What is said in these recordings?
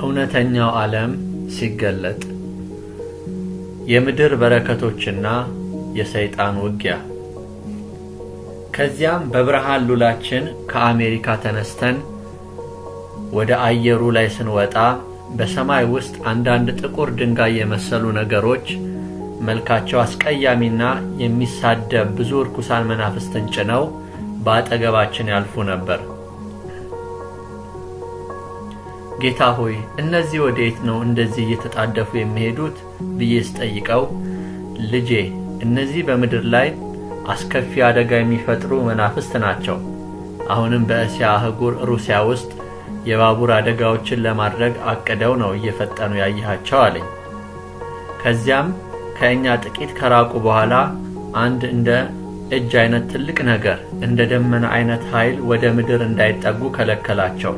እውነተኛው ዓለም ሲገለጥ የምድር በረከቶችና የሰይጣን ውጊያ። ከዚያም በብርሃን ሉላችን ከአሜሪካ ተነስተን ወደ አየሩ ላይ ስንወጣ በሰማይ ውስጥ አንዳንድ ጥቁር ድንጋይ የመሰሉ ነገሮች መልካቸው አስቀያሚና የሚሳደብ ብዙ ርኩሳን መናፍስትን ጭነው በአጠገባችን ያልፉ ነበር። ጌታ ሆይ እነዚህ ወዴት ነው እንደዚህ እየተጣደፉ የሚሄዱት ብዬ ስጠይቀው፣ ልጄ እነዚህ በምድር ላይ አስከፊ አደጋ የሚፈጥሩ መናፍስት ናቸው። አሁንም በእስያ አህጉር ሩሲያ ውስጥ የባቡር አደጋዎችን ለማድረግ አቅደው ነው እየፈጠኑ ያያቸው አለኝ። ከዚያም ከእኛ ጥቂት ከራቁ በኋላ አንድ እንደ እጅ አይነት ትልቅ ነገር እንደ ደመና አይነት ኃይል ወደ ምድር እንዳይጠጉ ከለከላቸው።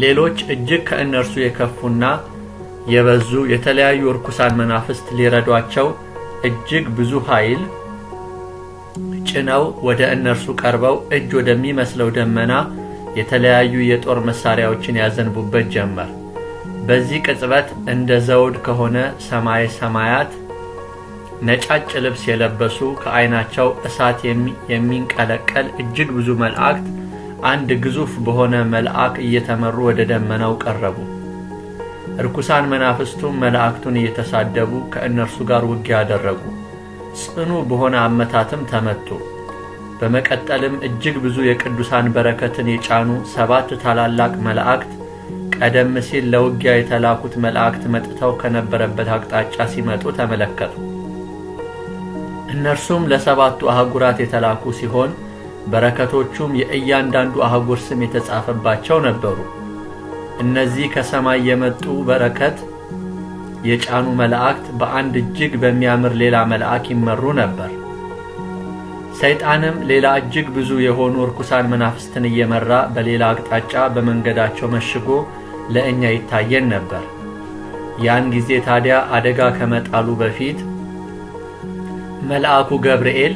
ሌሎች እጅግ ከእነርሱ የከፉና የበዙ የተለያዩ ርኩሳን መናፍስት ሊረዷቸው እጅግ ብዙ ኃይል ጭነው ወደ እነርሱ ቀርበው እጅ ወደሚመስለው ደመና የተለያዩ የጦር መሳሪያዎችን ያዘንቡበት ጀመር። በዚህ ቅጽበት እንደ ዘውድ ከሆነ ሰማይ ሰማያት ነጫጭ ልብስ የለበሱ ከዓይናቸው እሳት የሚንቀለቀል እጅግ ብዙ መላእክት አንድ ግዙፍ በሆነ መልአክ እየተመሩ ወደ ደመናው ቀረቡ። ርኩሳን መናፍስቱም መላእክቱን እየተሳደቡ ከእነርሱ ጋር ውጊያ አደረጉ። ጽኑ በሆነ አመታትም ተመቱ። በመቀጠልም እጅግ ብዙ የቅዱሳን በረከትን የጫኑ 7 ታላላቅ መላእክት ቀደም ሲል ለውጊያ የተላኩት መላእክት መጥተው ከነበረበት አቅጣጫ ሲመጡ ተመለከቱ። እነርሱም ለ7ቱ አህጉራት የተላኩ ሲሆን በረከቶቹም የእያንዳንዱ አህጉር ስም የተጻፈባቸው ነበሩ። እነዚህ ከሰማይ የመጡ በረከት የጫኑ መላእክት በአንድ እጅግ በሚያምር ሌላ መልአክ ይመሩ ነበር። ሰይጣንም ሌላ እጅግ ብዙ የሆኑ ርኩሳን መናፍስትን እየመራ በሌላ አቅጣጫ በመንገዳቸው መሽጎ ለእኛ ይታየን ነበር። ያን ጊዜ ታዲያ አደጋ ከመጣሉ በፊት መልአኩ ገብርኤል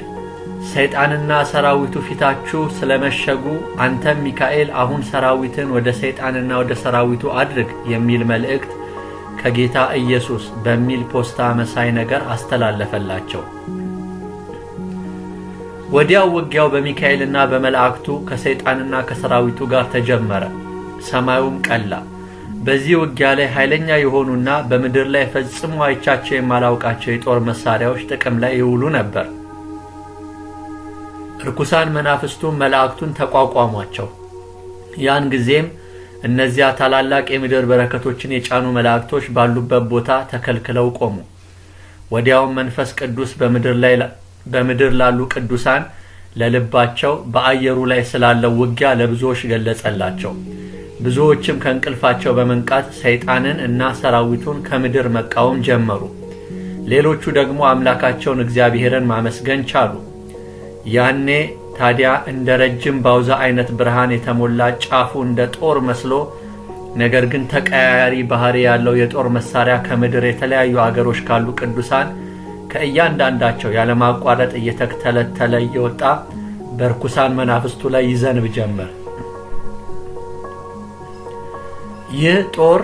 ሰይጣንና ሰራዊቱ ፊታችሁ ስለመሸጉ አንተም ሚካኤል አሁን ሰራዊትን ወደ ሰይጣንና ወደ ሰራዊቱ አድርግ የሚል መልእክት ከጌታ ኢየሱስ በሚል ፖስታ መሳይ ነገር አስተላለፈላቸው። ወዲያው ውጊያው በሚካኤልና በመላእክቱ ከሰይጣንና ከሰራዊቱ ጋር ተጀመረ። ሰማዩም ቀላ። በዚህ ውጊያ ላይ ኃይለኛ የሆኑና በምድር ላይ ፈጽሞ አይቻቸው የማላውቃቸው የጦር መሳሪያዎች ጥቅም ላይ ይውሉ ነበር። ርኩሳን መናፍስቱም መላእክቱን ተቋቋሟቸው። ያን ጊዜም እነዚያ ታላላቅ የምድር በረከቶችን የጫኑ መላእክቶች ባሉበት ቦታ ተከልክለው ቆሙ። ወዲያውም መንፈስ ቅዱስ በምድር ላሉ ቅዱሳን ለልባቸው በአየሩ ላይ ስላለው ውጊያ ለብዙዎች ገለጸላቸው። ብዙዎችም ከእንቅልፋቸው በመንቃት ሰይጣንን እና ሰራዊቱን ከምድር መቃወም ጀመሩ። ሌሎቹ ደግሞ አምላካቸውን እግዚአብሔርን ማመስገን ቻሉ። ያኔ ታዲያ እንደ ረጅም ባውዛ አይነት ብርሃን የተሞላ ጫፉ እንደ ጦር መስሎ ነገር ግን ተቀያያሪ ባህሪ ያለው የጦር መሳሪያ ከምድር የተለያዩ አገሮች ካሉ ቅዱሳን ከእያንዳንዳቸው ያለማቋረጥ እየተከተለ እየወጣ በርኩሳን መናፍስቱ ላይ ይዘንብ ጀመር። ይህ ጦር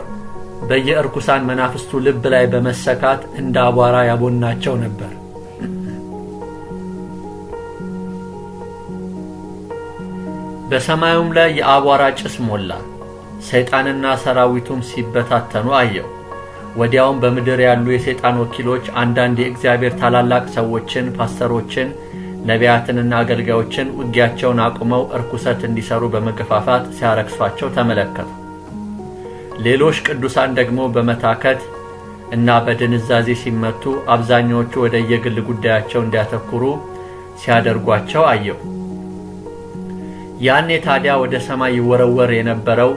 በየርኩሳን መናፍስቱ ልብ ላይ በመሰካት እንደ አቧራ ያቦናቸው ነበር። በሰማዩም ላይ የአቧራ ጭስ ሞላ። ሰይጣንና ሰራዊቱም ሲበታተኑ አየው። ወዲያውም በምድር ያሉ የሰይጣን ወኪሎች አንዳንድ የእግዚአብሔር ታላላቅ ሰዎችን፣ ፓስተሮችን፣ ነቢያትንና አገልጋዮችን ውጊያቸውን አቁመው እርኩሰት እንዲሰሩ በመገፋፋት ሲያረክሷቸው ተመለከቱ። ሌሎች ቅዱሳን ደግሞ በመታከት እና በድንዛዜ ሲመቱ አብዛኛዎቹ ወደ የግል ጉዳያቸው እንዲያተኩሩ ሲያደርጓቸው አየው። ያኔ ታዲያ ወደ ሰማይ ይወረወር የነበረው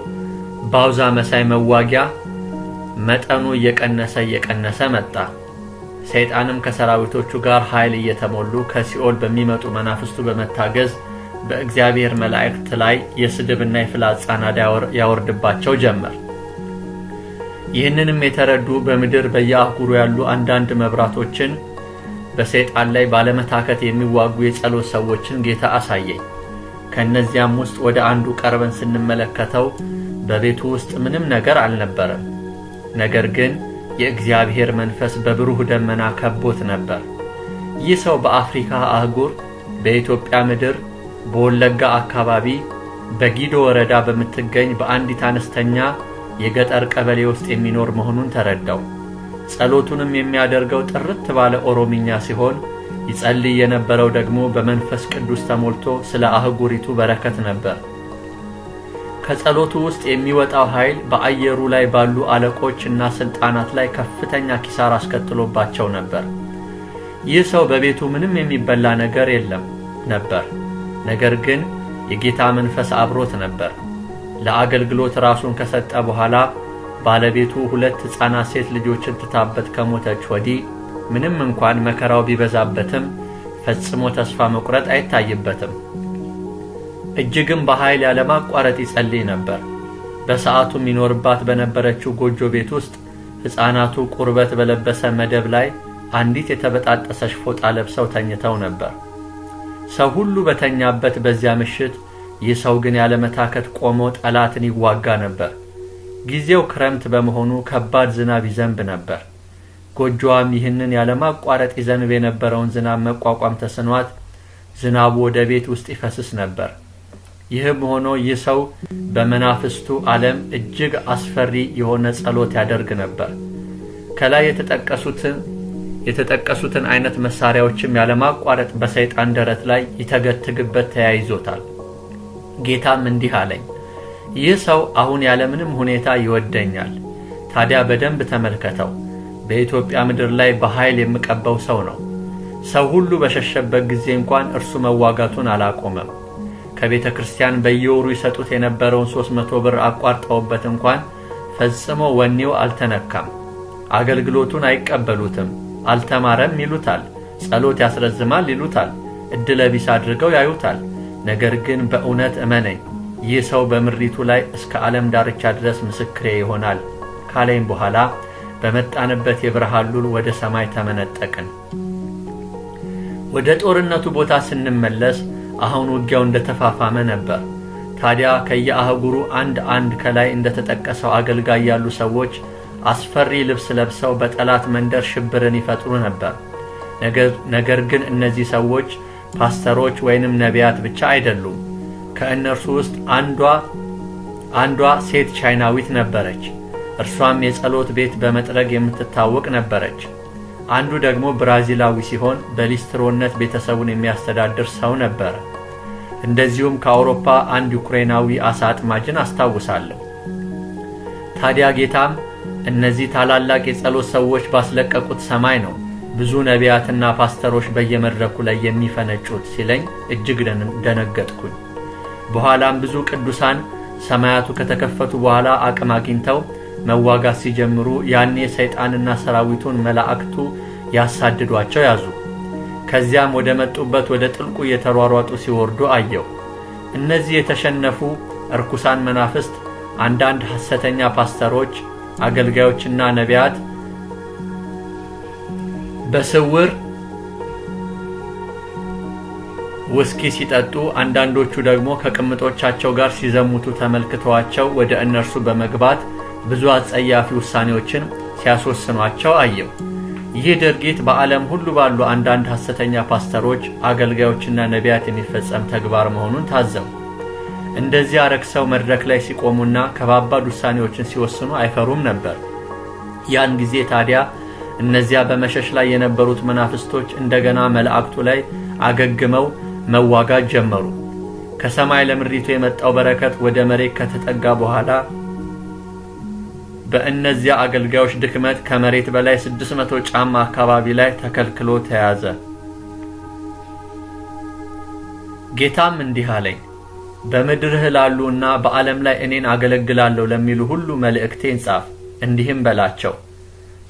ባውዛ መሳይ መዋጊያ መጠኑ እየቀነሰ መጣ። ሰይጣንም ከሰራዊቶቹ ጋር ኃይል እየተሞሉ ከሲኦል በሚመጡ መናፍስቱ በመታገዝ በእግዚአብሔር መላእክት ላይ የስድብና የፍላጻ ናዳ ያወርድባቸው ጀመር። ይህንንም የተረዱ በምድር በየአህጉሩ ያሉ አንዳንድ መብራቶችን በሰይጣን ላይ ባለመታከት የሚዋጉ የጸሎት ሰዎችን ጌታ አሳየኝ። ከነዚያም ውስጥ ወደ አንዱ ቀርበን ስንመለከተው በቤቱ ውስጥ ምንም ነገር አልነበረም። ነገር ግን የእግዚአብሔር መንፈስ በብሩህ ደመና ከቦት ነበር። ይህ ሰው በአፍሪካ አህጉር በኢትዮጵያ ምድር በወለጋ አካባቢ በጊዶ ወረዳ በምትገኝ በአንዲት አነስተኛ የገጠር ቀበሌ ውስጥ የሚኖር መሆኑን ተረዳው። ጸሎቱንም የሚያደርገው ጥርት ባለ ኦሮምኛ ሲሆን ይጸልይ የነበረው ደግሞ በመንፈስ ቅዱስ ተሞልቶ ስለ አህጉሪቱ በረከት ነበር። ከጸሎቱ ውስጥ የሚወጣው ኃይል በአየሩ ላይ ባሉ አለቆችና ስልጣናት ላይ ከፍተኛ ኪሳራ አስከትሎባቸው ነበር። ይህ ሰው በቤቱ ምንም የሚበላ ነገር የለም ነበር። ነገር ግን የጌታ መንፈስ አብሮት ነበር። ለአገልግሎት ራሱን ከሰጠ በኋላ ባለቤቱ 2 ሕፃናት ሴት ልጆችን ትታበት ከሞተች ወዲህ ምንም እንኳን መከራው ቢበዛበትም ፈጽሞ ተስፋ መቁረጥ አይታይበትም። እጅግም በኃይል ያለማቋረጥ ይጸልይ ነበር። በሰዓቱም ይኖርባት በነበረችው ጎጆ ቤት ውስጥ ሕፃናቱ ቁርበት በለበሰ መደብ ላይ አንዲት የተበጣጠሰች ፎጣ ለብሰው ተኝተው ነበር። ሰው ሁሉ በተኛበት በዚያ ምሽት ይህ ሰው ግን ያለመታከት ቆሞ ጠላትን ይዋጋ ነበር። ጊዜው ክረምት በመሆኑ ከባድ ዝናብ ይዘንብ ነበር። ጎጆዋም ይህንን ያለማቋረጥ ይዘንብ የነበረውን ዝናብ መቋቋም ተስኗት ዝናቡ ወደ ቤት ውስጥ ይፈስስ ነበር። ይህም ሆኖ ይህ ሰው በመናፍስቱ ዓለም እጅግ አስፈሪ የሆነ ጸሎት ያደርግ ነበር። ከላይ የተጠቀሱትን አይነት መሳሪያዎችም ያለማቋረጥ በሰይጣን ደረት ላይ ይተገትግበት ተያይዞታል። ጌታም እንዲህ አለኝ፣ ይህ ሰው አሁን ያለምንም ሁኔታ ይወደኛል። ታዲያ በደንብ ተመልከተው። በኢትዮጵያ ምድር ላይ በኃይል የምቀበው ሰው ነው። ሰው ሁሉ በሸሸበት ጊዜ እንኳን እርሱ መዋጋቱን አላቆመም። ከቤተ ክርስቲያን በየወሩ ይሰጡት የነበረውን 300 ብር አቋርጠውበት እንኳን ፈጽሞ ወኔው አልተነካም። አገልግሎቱን አይቀበሉትም። አልተማረም ይሉታል። ጸሎት ያስረዝማል ይሉታል። እድለ ቢስ አድርገው ያዩታል። ነገር ግን በእውነት እመነኝ፣ ይህ ሰው በምድሪቱ ላይ እስከ ዓለም ዳርቻ ድረስ ምስክሬ ይሆናል ካለኝ በኋላ በመጣንበት የብርሃን ሉል ወደ ሰማይ ተመነጠቅን። ወደ ጦርነቱ ቦታ ስንመለስ አሁን ውጊያው እንደተፋፋመ ነበር። ታዲያ ከየአህጉሩ አንድ ከላይ እንደተጠቀሰው አገልጋይ ያሉ ሰዎች አስፈሪ ልብስ ለብሰው በጠላት መንደር ሽብርን ይፈጥሩ ነበር። ነገር ግን እነዚህ ሰዎች ፓስተሮች ወይንም ነቢያት ብቻ አይደሉም። ከእነርሱ ውስጥ አንዷ ሴት ቻይናዊት ነበረች። እርሷም የጸሎት ቤት በመጥረግ የምትታወቅ ነበረች። አንዱ ደግሞ ብራዚላዊ ሲሆን በሊስትሮነት ቤተሰቡን የሚያስተዳድር ሰው ነበር። እንደዚሁም ከአውሮፓ አንድ ዩክሬናዊ አሳ አጥማጅን አስታውሳለሁ። ታዲያ ጌታም እነዚህ ታላላቅ የጸሎት ሰዎች ባስለቀቁት ሰማይ ነው ብዙ ነቢያትና ፓስተሮች በየመድረኩ ላይ የሚፈነጩት ሲለኝ እጅግ ደነገጥኩኝ። በኋላም ብዙ ቅዱሳን ሰማያቱ ከተከፈቱ በኋላ አቅም አግኝተው መዋጋት ሲጀምሩ ያኔ ሰይጣንና ሰራዊቱን መላእክቱ ያሳድዷቸው ያዙ። ከዚያም ወደ መጡበት ወደ ጥልቁ እየተሯሯጡ ሲወርዱ አየው። እነዚህ የተሸነፉ እርኩሳን መናፍስት አንዳንድ ሐሰተኛ ፓስተሮች፣ አገልጋዮችና ነቢያት በስውር ውስኪ ሲጠጡ፣ አንዳንዶቹ ደግሞ ከቅምጦቻቸው ጋር ሲዘሙቱ ተመልክተዋቸው ወደ እነርሱ በመግባት ብዙ አጸያፊ ውሳኔዎችን ሲያስወስኗቸው አየው። ይህ ድርጊት በዓለም ሁሉ ባሉ አንዳንድ ሐሰተኛ ፓስተሮች፣ አገልጋዮችና ነቢያት የሚፈጸም ተግባር መሆኑን ታዘቡ። እንደዚያ ረክሰው መድረክ ላይ ሲቆሙና ከባባድ ውሳኔዎችን ሲወስኑ አይፈሩም ነበር። ያን ጊዜ ታዲያ እነዚያ በመሸሽ ላይ የነበሩት መናፍስቶች እንደገና መላእክቱ ላይ አገግመው መዋጋት ጀመሩ። ከሰማይ ለምድሪቱ የመጣው በረከት ወደ መሬት ከተጠጋ በኋላ በእነዚያ አገልጋዮች ድክመት ከመሬት በላይ 600 ጫማ አካባቢ ላይ ተከልክሎ ተያዘ። ጌታም እንዲህ አለኝ፣ በምድርህ ላሉና በዓለም ላይ እኔን አገለግላለሁ ለሚሉ ሁሉ መልእክቴን ጻፍ። እንዲህም በላቸው፣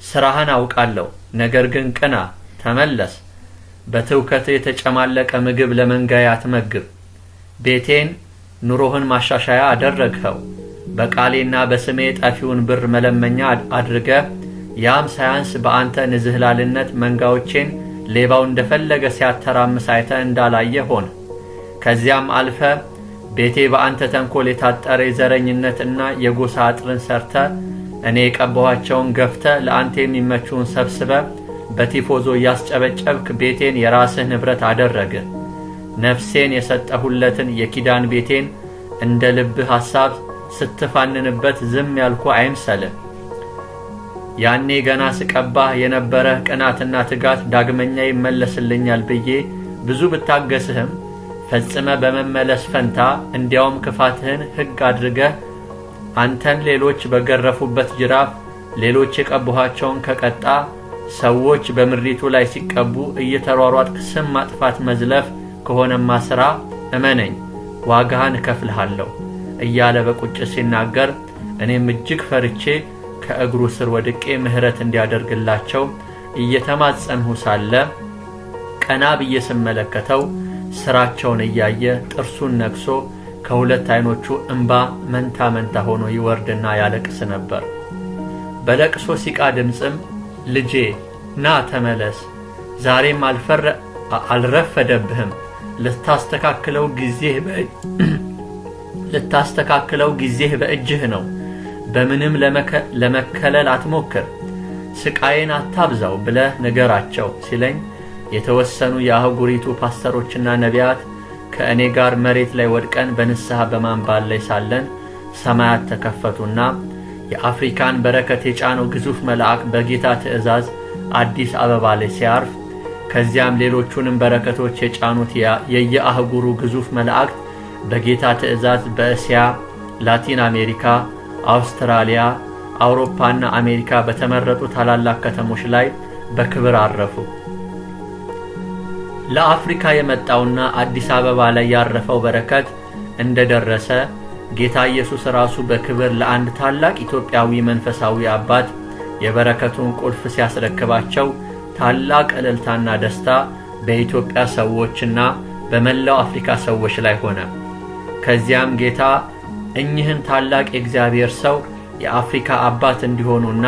ሥራህን አውቃለሁ፣ ነገር ግን ቅና፣ ተመለስ። በትውከት የተጨማለቀ ምግብ ለመንጋዬ አትመግብ። ቤቴን ኑሮህን ማሻሻያ አደረግኸው። በቃሌና በስሜ ጠፊውን ብር መለመኛ አድርገህ ያም ሳያንስ በአንተ ንዝህላልነት መንጋዎቼን ሌባው እንደፈለገ ሲያተራምስ አይተህ እንዳላየ ሆነ። ከዚያም አልፈ ቤቴ በአንተ ተንኮል የታጠረ የዘረኝነትና የጎሳ አጥርን ሰርተ እኔ የቀባኋቸውን ገፍተ ለአንተ የሚመቹን ሰብስበ በቲፎዞ ያስጨበጨብክ ቤቴን የራስህ ንብረት አደረገ። ነፍሴን የሰጠሁለትን የኪዳን ቤቴን እንደ ልብህ ሐሳብ ስትፋንንበት ዝም ያልኩ አይምሰልህ። ያኔ ገና ስቀባህ የነበረ ቅናትና ትጋት ዳግመኛ ይመለስልኛል ብዬ ብዙ ብታገስህም ፈጽመ በመመለስ ፈንታ እንዲያውም ክፋትህን ሕግ አድርገህ አንተን ሌሎች በገረፉበት ጅራፍ ሌሎች የቀቡሃቸውን ከቀጣ ሰዎች በምድሪቱ ላይ ሲቀቡ እየተሯሯጥክ ስም ማጥፋት መዝለፍ ከሆነማ ሥራ እመነኝ ዋጋህን እከፍልሃለሁ እያለ በቁጭት ሲናገር እኔም እጅግ ፈርቼ ከእግሩ ስር ወድቄ ምህረት እንዲያደርግላቸው እየተማጸንሁ ሳለ ቀና ብዬ ስመለከተው ስራቸውን እያየ ጥርሱን ነክሶ ከሁለት አይኖቹ እንባ መንታ መንታ ሆኖ ይወርድና ያለቅስ ነበር። በለቅሶ ሲቃ ድምጽም ልጄ ና ተመለስ፣ ዛሬም አልረፈደብህም፣ ልታስተካክለው ጊዜህ በእጅህ ነው፣ በምንም ለመከለል አትሞክር፣ ስቃይን አታብዛው ብለህ ንገራቸው ሲለኝ የተወሰኑ የአህጉሪቱ ፓስተሮችና ነቢያት ከእኔ ጋር መሬት ላይ ወድቀን በንስሐ በማንባል ላይ ሳለን ሰማያት ተከፈቱና የአፍሪካን በረከት የጫነው ግዙፍ መልአክ በጌታ ትእዛዝ አዲስ አበባ ላይ ሲያርፍ ከዚያም ሌሎቹንም በረከቶች የጫኑት የየአህጉሩ ግዙፍ መላእክት በጌታ ትእዛዝ በእስያ፣ ላቲን አሜሪካ፣ አውስትራሊያ፣ አውሮፓና አሜሪካ በተመረጡ ታላላቅ ከተሞች ላይ በክብር አረፉ። ለአፍሪካ የመጣውና አዲስ አበባ ላይ ያረፈው በረከት እንደደረሰ ጌታ ኢየሱስ ራሱ በክብር ለአንድ ታላቅ ኢትዮጵያዊ መንፈሳዊ አባት የበረከቱን ቁልፍ ሲያስረክባቸው ታላቅ እልልታና ደስታ በኢትዮጵያ ሰዎችና በመላው አፍሪካ ሰዎች ላይ ሆነ። ከዚያም ጌታ እኚህን ታላቅ የእግዚአብሔር ሰው የአፍሪካ አባት እንዲሆኑና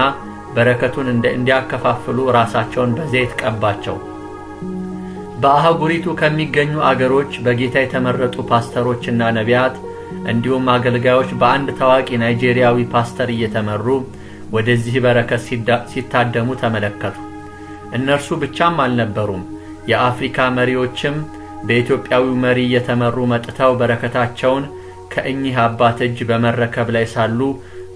በረከቱን እንዲያከፋፍሉ ራሳቸውን በዘይት ቀባቸው። በአህጉሪቱ ከሚገኙ አገሮች በጌታ የተመረጡ ፓስተሮችና ነቢያት እንዲሁም አገልጋዮች በአንድ ታዋቂ ናይጄሪያዊ ፓስተር እየተመሩ ወደዚህ በረከት ሲታደሙ ተመለከቱ። እነርሱ ብቻም አልነበሩም። የአፍሪካ መሪዎችም በኢትዮጵያዊው መሪ እየተመሩ መጥተው በረከታቸውን ከእኚህ አባት እጅ በመረከብ ላይ ሳሉ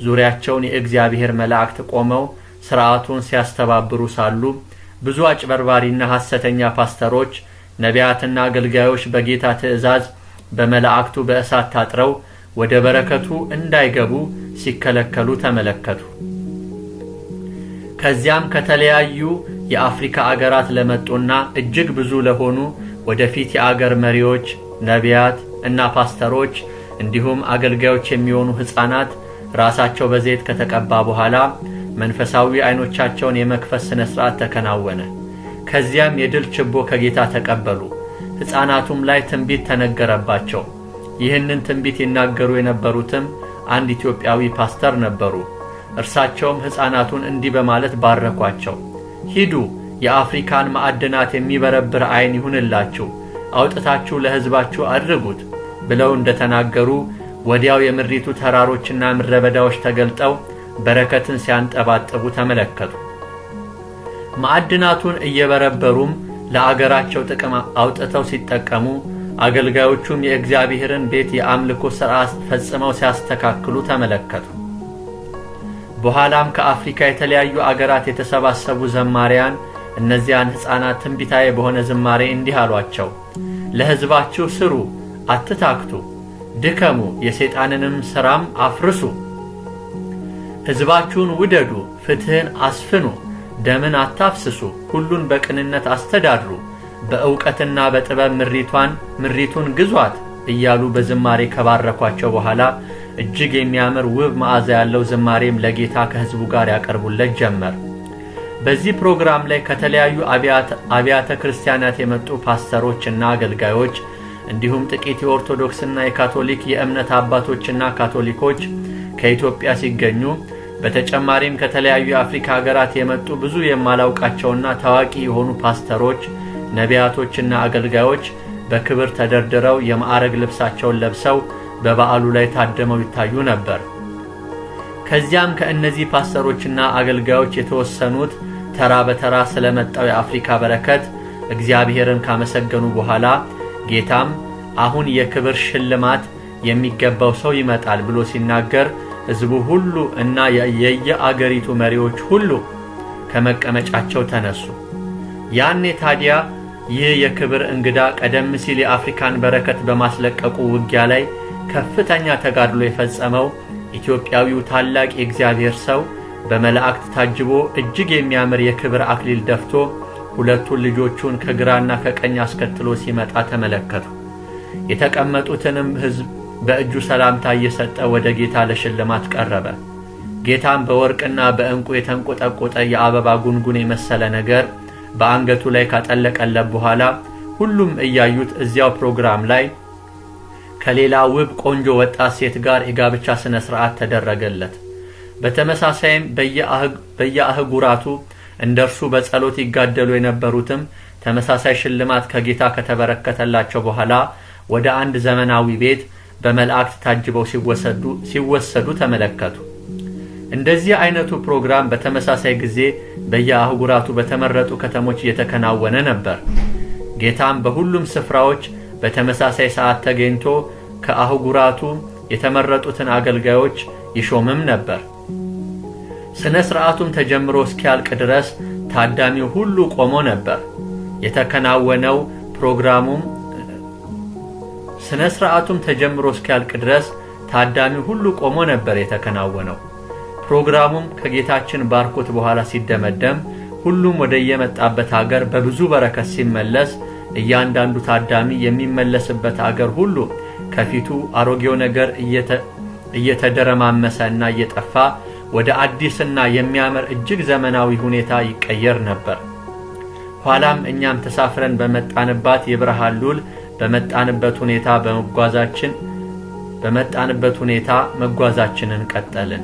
ዙሪያቸውን የእግዚአብሔር መላእክት ቆመው ሥርዓቱን ሲያስተባብሩ ሳሉ ብዙ አጭበርባሪና ሐሰተኛ ፓስተሮች፣ ነቢያትና አገልጋዮች በጌታ ትእዛዝ በመላእክቱ በእሳት ታጥረው ወደ በረከቱ እንዳይገቡ ሲከለከሉ ተመለከቱ። ከዚያም ከተለያዩ የአፍሪካ አገራት ለመጡና እጅግ ብዙ ለሆኑ ወደፊት የአገር መሪዎች፣ ነቢያት እና ፓስተሮች እንዲሁም አገልጋዮች የሚሆኑ ሕፃናት ራሳቸው በዘይት ከተቀባ በኋላ መንፈሳዊ አይኖቻቸውን የመክፈት ስነ ስርዓት ተከናወነ። ከዚያም የድል ችቦ ከጌታ ተቀበሉ። ሕፃናቱም ላይ ትንቢት ተነገረባቸው። ይህንን ትንቢት ይናገሩ የነበሩትም አንድ ኢትዮጵያዊ ፓስተር ነበሩ። እርሳቸውም ሕፃናቱን እንዲህ በማለት ባረኳቸው። ሂዱ፣ የአፍሪካን ማዕድናት የሚበረብር አይን ይሁንላችሁ፣ አውጥታችሁ ለሕዝባችሁ አድርጉት ብለው እንደተናገሩ ወዲያው የምድሪቱ ተራሮችና ምድረበዳዎች ተገልጠው በረከትን ሲያንጠባጥቡ ተመለከቱ። ማዕድናቱን እየበረበሩም ለአገራቸው ጥቅም አውጥተው ሲጠቀሙ፣ አገልጋዮቹም የእግዚአብሔርን ቤት የአምልኮ ሥርዓት ፈጽመው ሲያስተካክሉ ተመለከቱ። በኋላም ከአፍሪካ የተለያዩ አገራት የተሰባሰቡ ዘማሪያን እነዚያን ሕፃናት ትንቢታዊ በሆነ ዝማሬ እንዲህ አሏቸው። ለሕዝባችሁ ስሩ፣ አትታክቱ፣ ድከሙ፣ የሰይጣንንም ሥራም አፍርሱ። ሕዝባችሁን ውደዱ፣ ፍትሕን አስፍኑ፣ ደምን አታፍስሱ፣ ሁሉን በቅንነት አስተዳድሩ፣ በእውቀትና በጥበብ ምሪቱን ግዟት እያሉ በዝማሬ ከባረኳቸው በኋላ እጅግ የሚያምር ውብ መዓዛ ያለው ዝማሬም ለጌታ ከሕዝቡ ጋር ያቀርቡለት ጀመር። በዚህ ፕሮግራም ላይ ከተለያዩ አብያተ ክርስቲያናት የመጡ ፓስተሮችና አገልጋዮች እንዲሁም ጥቂት የኦርቶዶክስና የካቶሊክ የእምነት አባቶችና ካቶሊኮች ከኢትዮጵያ ሲገኙ፣ በተጨማሪም ከተለያዩ የአፍሪካ ሀገራት የመጡ ብዙ የማላውቃቸውና ታዋቂ የሆኑ ፓስተሮች፣ ነቢያቶችና አገልጋዮች በክብር ተደርድረው የማዕረግ ልብሳቸውን ለብሰው በበዓሉ ላይ ታደመው ይታዩ ነበር። ከዚያም ከእነዚህ ፓስተሮችና አገልጋዮች የተወሰኑት ተራ በተራ ስለመጣው የአፍሪካ በረከት እግዚአብሔርን ካመሰገኑ በኋላ ጌታም አሁን የክብር ሽልማት የሚገባው ሰው ይመጣል ብሎ ሲናገር ሕዝቡ ሁሉ እና የየአገሪቱ መሪዎች ሁሉ ከመቀመጫቸው ተነሱ። ያኔ ታዲያ ይህ የክብር እንግዳ ቀደም ሲል የአፍሪካን በረከት በማስለቀቁ ውጊያ ላይ ከፍተኛ ተጋድሎ የፈጸመው ኢትዮጵያዊው ታላቅ የእግዚአብሔር ሰው በመላእክት ታጅቦ እጅግ የሚያምር የክብር አክሊል ደፍቶ ሁለቱን ልጆቹን ከግራና ከቀኝ አስከትሎ ሲመጣ ተመለከቱ። የተቀመጡትንም ሕዝብ በእጁ ሰላምታ እየሰጠ ወደ ጌታ ለሽልማት ቀረበ። ጌታም በወርቅና በእንቁ የተንቆጠቆጠ የአበባ ጉንጉን የመሰለ ነገር በአንገቱ ላይ ካጠለቀለት በኋላ ሁሉም እያዩት እዚያው ፕሮግራም ላይ ከሌላ ውብ ቆንጆ ወጣት ሴት ጋር የጋብቻ ስነ ስርዓት ተደረገለት። በተመሳሳይም በየአህጉራቱ እንደርሱ በጸሎት ይጋደሉ የነበሩትም ተመሳሳይ ሽልማት ከጌታ ከተበረከተላቸው በኋላ ወደ አንድ ዘመናዊ ቤት በመላእክት ታጅበው ሲወሰዱ ተመለከቱ። እንደዚህ አይነቱ ፕሮግራም በተመሳሳይ ጊዜ በየአህጉራቱ በተመረጡ ከተሞች እየተከናወነ ነበር። ጌታም በሁሉም ስፍራዎች በተመሳሳይ ሰዓት ተገኝቶ ከአህጉራቱ የተመረጡትን አገልጋዮች ይሾምም ነበር። ስነ ስርዓቱም ተጀምሮ እስኪያልቅ ድረስ ታዳሚው ሁሉ ቆሞ ነበር። የተከናወነው ፕሮግራሙም ስነ ስርዓቱም ተጀምሮ እስኪያልቅ ድረስ ታዳሚው ሁሉ ቆሞ ነበር የተከናወነው። ፕሮግራሙም ከጌታችን ባርኮት በኋላ ሲደመደም ሁሉም ወደ የመጣበት ሀገር በብዙ በረከት ሲመለስ እያንዳንዱ ታዳሚ የሚመለስበት ሀገር ሁሉ ከፊቱ አሮጌው ነገር እየተደረማመሰና እየጠፋ ወደ አዲስና የሚያምር እጅግ ዘመናዊ ሁኔታ ይቀየር ነበር። ኋላም እኛም ተሳፍረን በመጣንባት የብርሃን ሉል በመጣንበት ሁኔታ መጓዛችንን ቀጠልን።